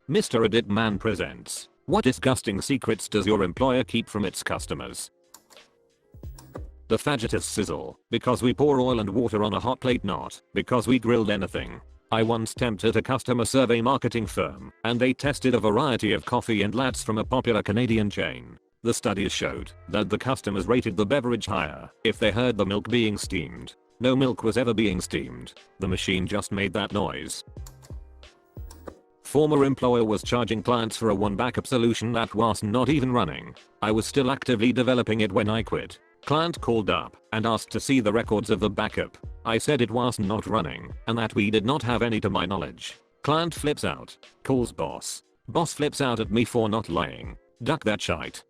Mr. Edit Man presents. What disgusting secrets does your employer keep from its customers? The faggotus sizzle, because we pour oil and water on a hot plate, not because we grilled anything. I once tempted a customer survey marketing firm, and they tested a variety of coffee and lattes from a popular Canadian chain. The studies showed that the customers rated the beverage higher if they heard the milk being steamed. No milk was ever being steamed. The machine just made that noise. Former employer was charging clients for a one backup solution that was not even running. I was still actively developing it when I quit. Client called up and asked to see the records of the backup. I said it was not running and that we did not have any to my knowledge. Client flips out. Calls boss. Boss flips out at me for not lying. Duck that shite.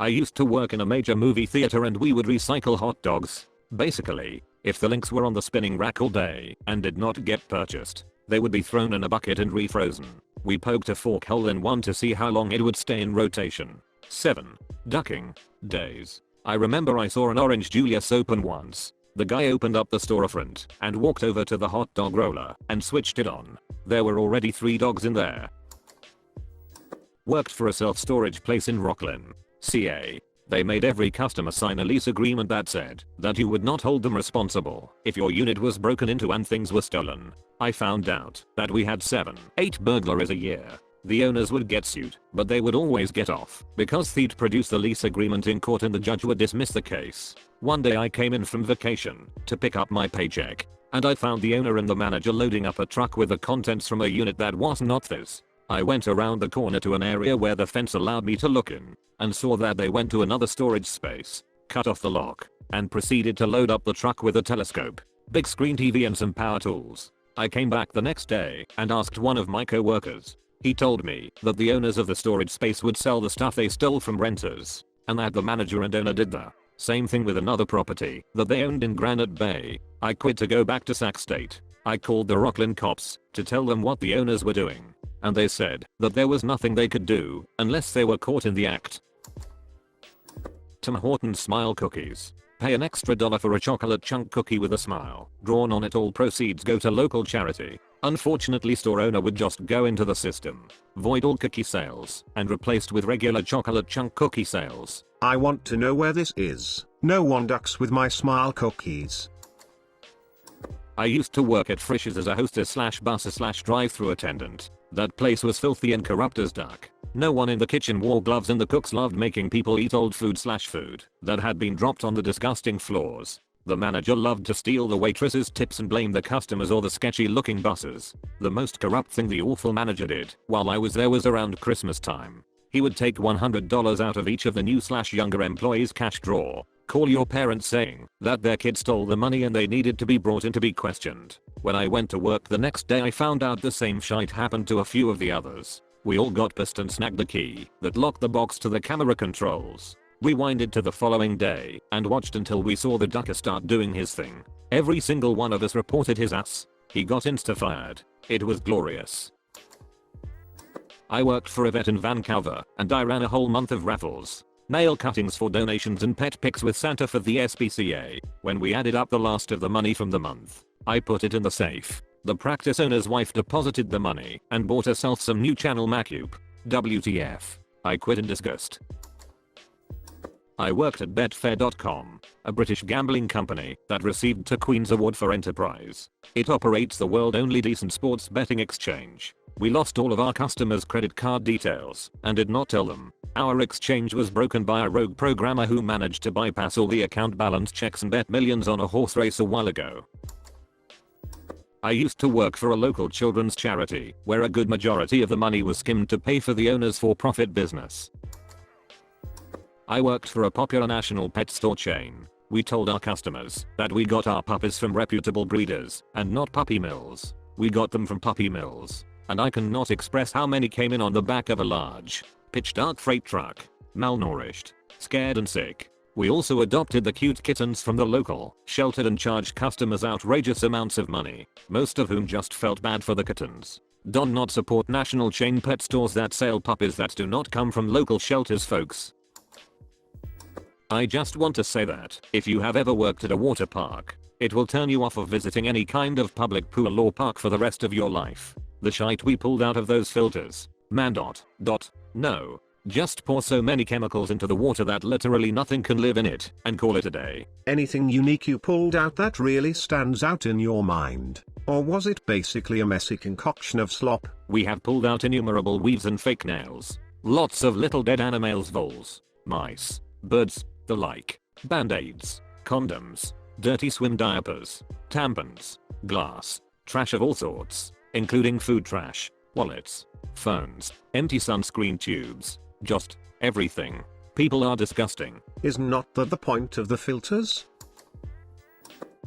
I used to work in a major movie theater and we would recycle hot dogs. Basically, if the links were on the spinning rack all day and did not get purchased, they would be thrown in a bucket and refrozen. We poked a fork hole in one to see how long it would stay in rotation. 7. Ducking days. I remember I saw an orange Julius open once. The guy opened up the storefront and walked over to the hot dog roller and switched it on. There were already 3 dogs in there. Worked for a self-storage place in Rocklin, CA. They made every customer sign a lease agreement that said that you would not hold them responsible if your unit was broken into and things were stolen. I found out that we had 7-8 burglaries a year. The owners would get sued, but they would always get off because they'd produce the lease agreement in court and the judge would dismiss the case. One day I came in from vacation to pick up my paycheck, and I found the owner and the manager loading up a truck with the contents from a unit that was not theirs. I went around the corner to an area where the fence allowed me to look in, and saw that they went to another storage space, cut off the lock, and proceeded to load up the truck with a telescope, big screen TV and some power tools. I came back the next day and asked one of my co-workers. He told me that the owners of the storage space would sell the stuff they stole from renters, and that the manager and owner did the same thing with another property that they owned in Granite Bay. I quit to go back to Sac State. I called the Rocklin cops to tell them what the owners were doing, and they said that there was nothing they could do unless they were caught in the act. Tim Hortons Smile Cookies. Pay an extra $1 for a chocolate chunk cookie with a smile drawn on it. All proceeds go to local charity. Unfortunately, store owner would just go into the system, void all cookie sales, and replaced with regular chocolate chunk cookie sales. I want to know where this is. No one ducks with my smile cookies. I used to work at Frisch's as a hostess / busser / drive-thru attendant. That place was filthy and corrupt as duck. No one in the kitchen wore gloves and the cooks loved making people eat old food / food that had been dropped on the disgusting floors. The manager loved to steal the waitress's tips and blame the customers or the sketchy looking bussers. The most corrupt thing the awful manager did while I was there was around Christmas time. He would take $100 out of each of the new / younger employees' cash drawer, call your parents saying that their kid stole the money and they needed to be brought in to be questioned. When I went to work the next day I found out the same shite happened to a few of the others. We all got pissed and snagged the key that locked the box to the camera controls. Rewinded to the following day and watched until we saw the ducker start doing his thing. Every single one of us reported his ass. He got insta-fired. It was glorious. I worked for a vet in Vancouver and I ran a whole month of raffles. Nail cuttings for donations and pet pics with Santa for the SPCA. When we added up the last of the money from the month, I put it in the safe. The practice owner's wife deposited the money and bought herself some new channel Macup. WTF. I quit in disgust. I worked at Betfair.com, a British gambling company that received the Queen's Award for Enterprise. It operates the world's only decent sports betting exchange. We lost all of our customers' credit card details and did not tell them. Our exchange was broken by a rogue programmer who managed to bypass all the account balance checks and bet millions on a horse race a while ago. I used to work for a local children's charity where a good majority of the money was skimmed to pay for the owner's for-profit business. I worked for a popular national pet store chain. We told our customers that we got our puppies from reputable breeders and not puppy mills. We got them from puppy mills, and I cannot express how many came in on the back of a large, pitch-dark freight truck, malnourished, scared and sick. We also adopted the cute kittens from the local shelter and charged customers outrageous amounts of money, most of whom just felt bad for the kittens. Do not support national chain pet stores that sell puppies that do not come from local shelters, folks. I just want to say that if you have ever worked at a water park, it will turn you off of visiting any kind of public pool or park for the rest of your life. The shite we pulled out of those filters. Man. No. Just pour so many chemicals into the water that literally nothing can live in it, and call it a day. Anything unique you pulled out that really stands out in your mind? Or was it basically a messy concoction of slop? We have pulled out innumerable weaves and fake nails. Lots of little dead animals, voles, mice, birds, the like. Band-aids, condoms, dirty swim diapers, tampons, glass, trash of all sorts, including food trash, wallets, phones, empty sunscreen tubes, just everything. People are disgusting. Is not that the point of the filters?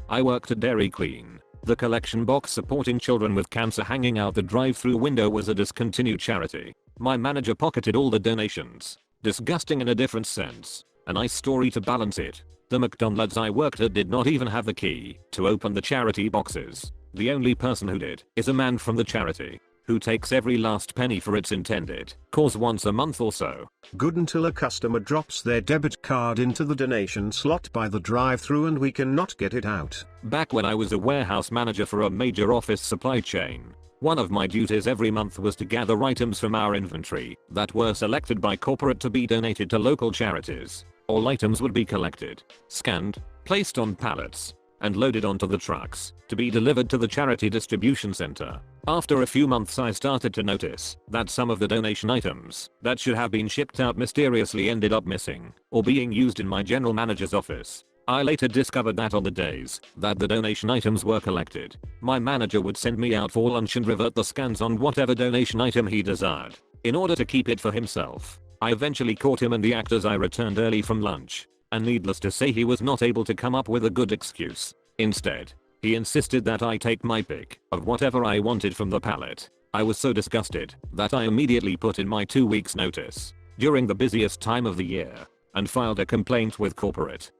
I worked at Dairy Queen. The collection box supporting children with cancer hanging out the drive-through window was a discontinued charity. My manager pocketed all the donations. Disgusting in a different sense. A nice story to balance it. The McDonald's I worked at did not even have the key to open the charity boxes. The only person who did is a man from the charity, who takes every last penny for its intended cause once a month or so. Good until a customer drops their debit card into the donation slot by the drive-thru and we cannot get it out. Back when I was a warehouse manager for a major office supply chain, one of my duties every month was to gather items from our inventory that were selected by corporate to be donated to local charities. All items would be collected, scanned, placed on pallets, and loaded onto the trucks to be delivered to the charity distribution center. After a few months I started to notice that some of the donation items that should have been shipped out mysteriously ended up missing or being used in my general manager's office. I later discovered that on the days that the donation items were collected, my manager would send me out for lunch and revert the scans on whatever donation item he desired in order to keep it for himself. I eventually caught him in the act as I returned early from lunch, and needless to say he was not able to come up with a good excuse. Instead, he insisted that I take my pick of whatever I wanted from the pallet. I was so disgusted that I immediately put in my 2 weeks notice during the busiest time of the year and filed a complaint with corporate.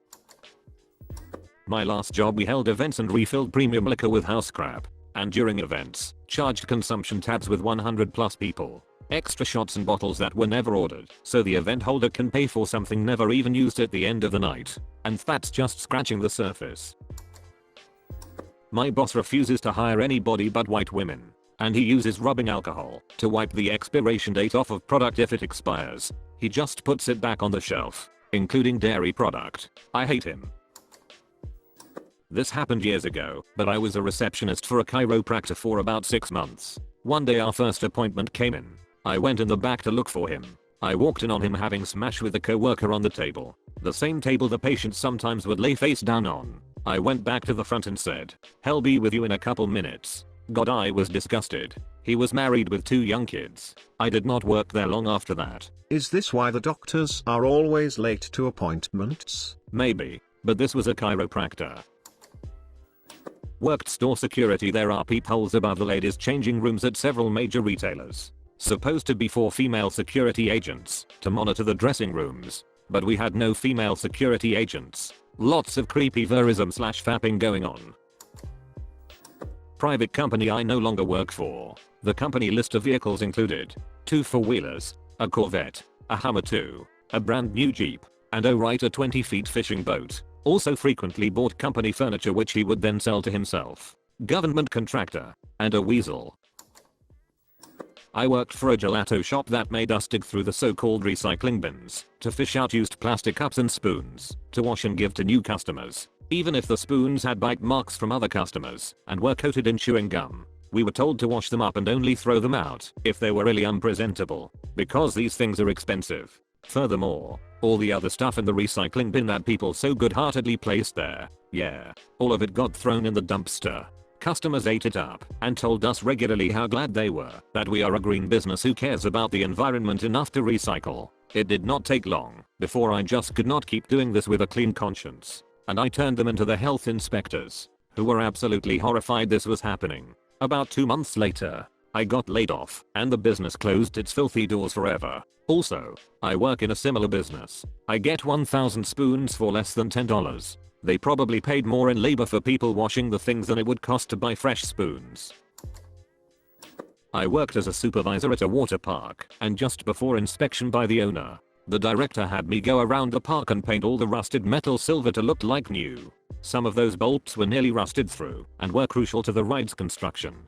My last job, we held events and refilled premium liquor with house crap, and during events, charged consumption tabs with 100+ people. Extra shots and bottles that were never ordered, so the event holder can pay for something never even used at the end of the night. And that's just scratching the surface. My boss refuses to hire anybody but white women, and he uses rubbing alcohol to wipe the expiration date off of product if it expires. He just puts it back on the shelf, including dairy product. I hate him. This happened years ago, but I was a receptionist for a chiropractor for about 6 months. One day our first appointment came in. I went in the back to look for him. I walked in on him having smash with a coworker on the table. The same table the patient sometimes would lay face down on. I went back to the front and said, "Hell be with you in a couple minutes." God, I was disgusted. He was married with 2 young kids. I did not work there long after that. Is this why the doctors are always late to appointments? Maybe, but this was a chiropractor. Worked store security. There are peepholes above the ladies' changing rooms at several major retailers. Supposed to be for female security agents to monitor the dressing rooms, but we had no female security agents. Lots of creepy verism/fapping going on. Private company I no longer work for. The company list of vehicles included 2 4-wheelers, a Corvette, a Hummer II, a brand new Jeep, and a 20-feet fishing boat. Also frequently bought company furniture which he would then sell to himself. Government contractor, and a weasel. I worked for a gelato shop that made us dig through the so-called recycling bins to fish out used plastic cups and spoons to wash and give to new customers. Even if the spoons had bite marks from other customers and were coated in chewing gum, we were told to wash them up and only throw them out if they were really unpresentable, because these things are expensive. Furthermore, all the other stuff in the recycling bin that people so good-heartedly placed there, yeah, all of it got thrown in the dumpster. Customers ate it up and told us regularly how glad they were that we are a green business who cares about the environment enough to recycle. It did not take long before I just could not keep doing this with a clean conscience, and I turned them into the health inspectors, who were absolutely horrified this was happening. About 2 months later, I got laid off and the business closed its filthy doors forever. Also, I work in a similar business. I get 1,000 spoons for less than $10. They probably paid more in labor for people washing the things than it would cost to buy fresh spoons. I worked as a supervisor at a water park, and just before inspection by the owner, the director had me go around the park and paint all the rusted metal silver to look like new. Some of those bolts were nearly rusted through and were crucial to the ride's construction.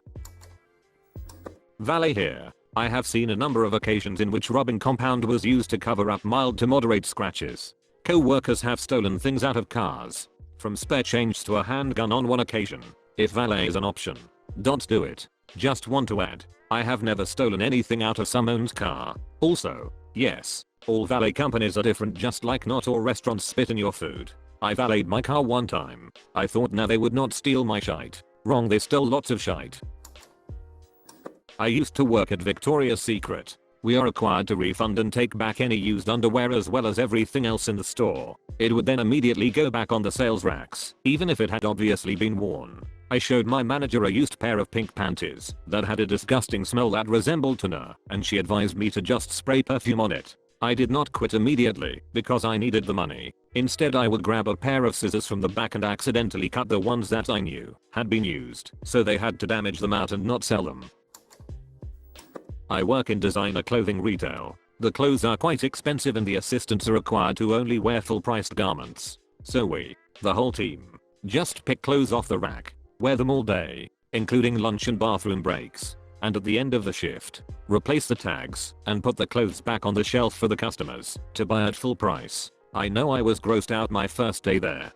Valet here. I have seen a number of occasions in which rubbing compound was used to cover up mild to moderate scratches. Co-workers have stolen things out of cars. From spare change to a handgun on one occasion. If valet is an option, don't do it. Just want to add, I have never stolen anything out of someone's car. Also, yes, all valet companies are different, just like not all restaurants spit in your food. I valeted my car one time. I thought now they would not steal my shite. Wrong, they stole lots of shite. I used to work at Victoria's Secret. We are required to refund and take back any used underwear as well as everything else in the store. It would then immediately go back on the sales racks, even if it had obviously been worn. I showed my manager a used pair of pink panties that had a disgusting smell that resembled tuna, and she advised me to just spray perfume on it. I did not quit immediately because I needed the money. Instead, I would grab a pair of scissors from the back and accidentally cut the ones that I knew had been used, so they had to damage them out and not sell them. I work in designer clothing retail. The clothes are quite expensive and the assistants are required to only wear full priced garments. So we, the whole team, just pick clothes off the rack, wear them all day, including lunch and bathroom breaks, and at the end of the shift, replace the tags and put the clothes back on the shelf for the customers to buy at full price. I know I was grossed out my first day there.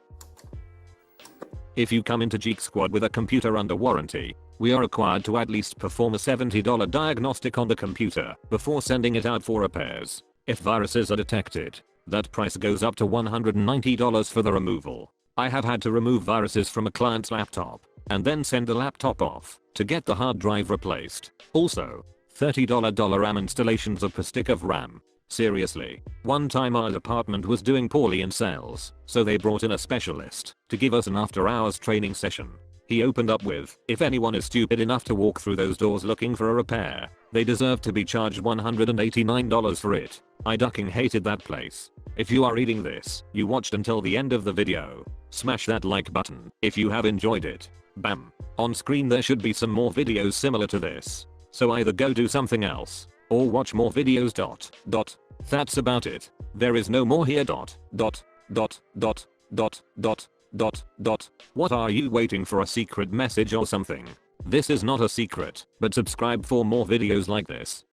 If you come into Geek Squad with a computer under warranty, we are required to at least perform a $70 diagnostic on the computer before sending it out for repairs. If viruses are detected, that price goes up to $190 for the removal. I have had to remove viruses from a client's laptop and then send the laptop off to get the hard drive replaced. Also, $30 RAM installations per stick of RAM. Seriously, one time our department was doing poorly in sales, so they brought in a specialist to give us an after-hours training session. He opened up with, if anyone is stupid enough to walk through those doors looking for a repair, they deserve to be charged $189 for it. I ducking hated that place. If you are reading this, you watched until the end of the video. Smash that like button if you have enjoyed it. Bam. On screen there should be some more videos similar to this. So either go do something else, or watch more videos. That's about it. There is no more here. What are you waiting for, a secret message or something? This is not a secret, but subscribe for more videos like this.